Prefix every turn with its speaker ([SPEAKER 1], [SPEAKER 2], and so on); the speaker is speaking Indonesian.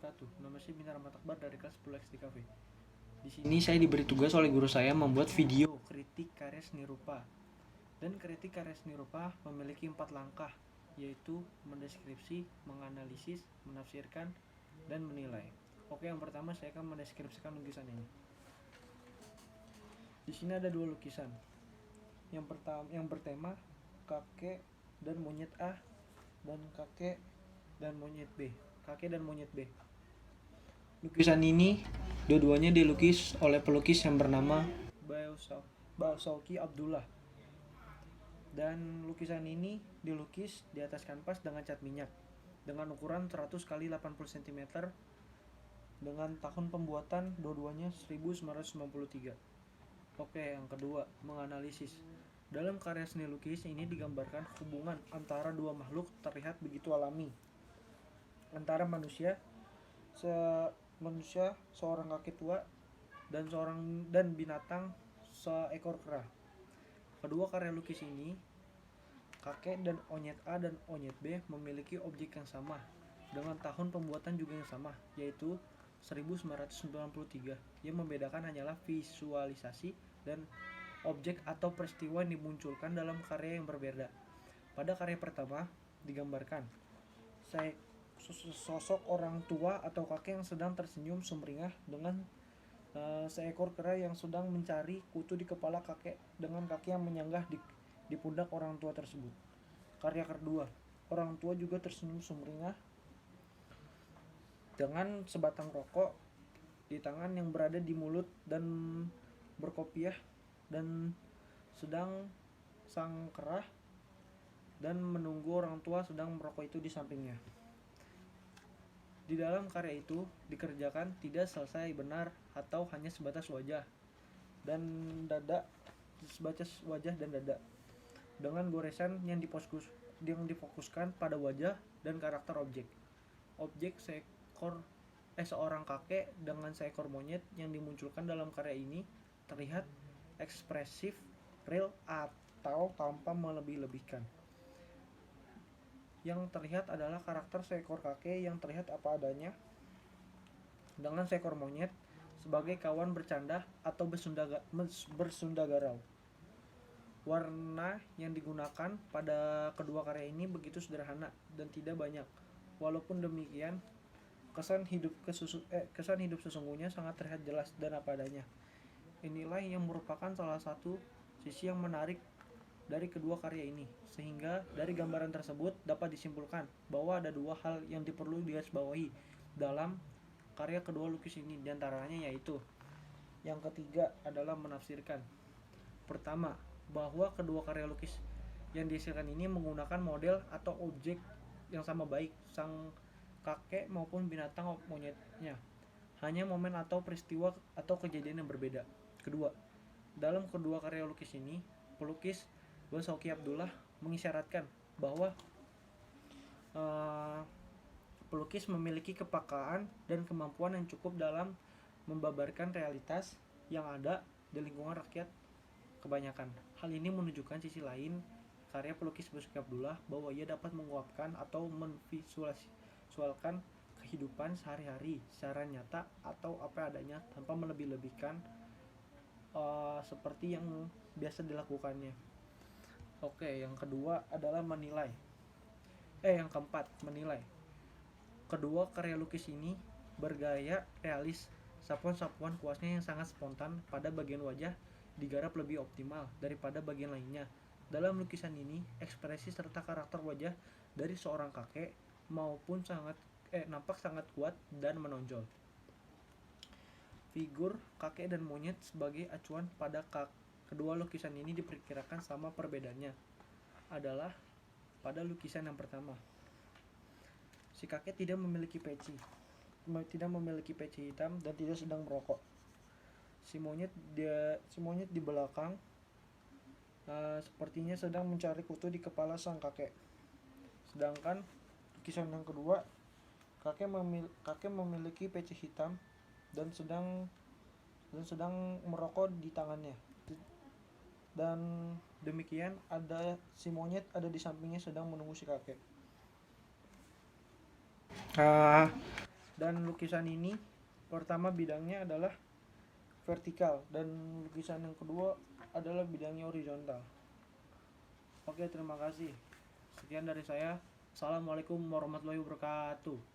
[SPEAKER 1] wabarakatuh. Nama saya Bintang Rahmat Akbar dari kelas 10 XDKV. Di sini saya diberi tugas oleh guru saya membuat video kritik karya seni rupa. Dan kritik karya seni rupa memiliki 4 langkah, yaitu mendeskripsi, menganalisis, menafsirkan, dan menilai. Oke, yang pertama saya akan mendeskripsikan lukisan ini. Di sini ada 2 lukisan. Yang bertema kakek dan monyet A dan kakek dan monyet B. Kakek dan monyet B. Lukisan ini dua-duanya dilukis oleh pelukis yang bernama Bausoki Abdullah. Dan lukisan ini dilukis di atas kanvas dengan cat minyak dengan ukuran 100 x 80 cm dengan tahun pembuatan dua-duanya 1993. Oke, yang kedua, menganalisis. Dalam karya seni lukis ini digambarkan hubungan antara dua makhluk terlihat begitu alami. Antara manusia seorang kakek tua dan binatang seekor kera. Kedua karya lukis ini, kakek dan onyet A dan onyet B memiliki objek yang sama dengan tahun pembuatan juga yang sama, yaitu 1993. Yang membedakan hanyalah visualisasi dan objek atau peristiwa yang dimunculkan dalam karya yang berbeda. Pada karya pertama digambarkan sosok orang tua atau kakek yang sedang tersenyum sumringah dengan seekor kera yang sedang mencari kutu di kepala kakek dengan kaki yang menyanggah di pundak orang tua tersebut. Karya kedua, orang tua juga tersenyum sumringah dengan sebatang rokok di tangan yang berada di mulut dan berkopiah, dan sedang sang kera dan menunggu orang tua sedang merokok itu di sampingnya. Di dalam karya itu dikerjakan tidak selesai benar atau hanya sebatas wajah dan dada dengan goresan yang difokuskan pada wajah dan karakter objek. Objek seorang kakek dengan seekor monyet yang dimunculkan dalam karya ini terlihat ekspresif, real, atau tanpa melebih-lebihkan. Yang terlihat adalah karakter seekor kakek yang terlihat apa adanya dengan seekor monyet sebagai kawan bercanda atau bersunda garau. Warna yang digunakan pada kedua karya ini begitu sederhana dan tidak banyak. Walaupun demikian, kesan hidup sesungguhnya sangat terlihat jelas dan apa adanya. Inilah yang merupakan salah satu sisi yang menarik dari kedua karya ini, sehingga dari gambaran tersebut dapat disimpulkan bahwa ada 2 hal yang perlu digarisbawahi dalam karya kedua lukis ini, diantaranya yaitu yang ketiga adalah menafsirkan. Pertama, bahwa kedua karya lukis yang dihasilkan ini menggunakan model atau objek yang sama baik sang kakek maupun binatang monyetnya, hanya momen atau peristiwa atau kejadian yang berbeda. Kedua, dalam kedua karya lukis ini, pelukis Bausoki Abdullah mengisyaratkan bahwa pelukis memiliki kepekaan dan kemampuan yang cukup dalam membabarkan realitas yang ada di lingkungan rakyat kebanyakan. Hal ini menunjukkan sisi lain karya pelukis Bausoki Abdullah, bahwa ia dapat menguapkan atau menvisualkan kehidupan sehari-hari secara nyata atau apa adanya tanpa melebih-lebihkan seperti yang biasa dilakukannya. Oke, yang kedua adalah menilai. Yang keempat, menilai. Kedua karya lukis ini bergaya realis. Sapuan-sapuan kuasnya yang sangat spontan pada bagian wajah digarap lebih optimal daripada bagian lainnya. Dalam lukisan ini, ekspresi serta karakter wajah dari seorang kakek nampak sangat kuat dan menonjol. Figur kakek dan monyet sebagai acuan pada kedua lukisan ini diperkirakan sama. Perbedaannya adalah pada lukisan yang pertama, si kakek tidak memiliki peci hitam dan tidak sedang merokok. Si monyet di belakang sepertinya sedang mencari kutu di kepala sang kakek. Sedangkan lukisan yang kedua, kakek memiliki peci hitam dan sedang merokok di tangannya. Dan demikian si monyet ada di sampingnya sedang menunggu si kakek. Dan lukisan ini pertama bidangnya adalah vertikal dan lukisan yang kedua adalah bidangnya horizontal. Oke, terima kasih. Sekian dari saya. Assalamualaikum warahmatullahi wabarakatuh.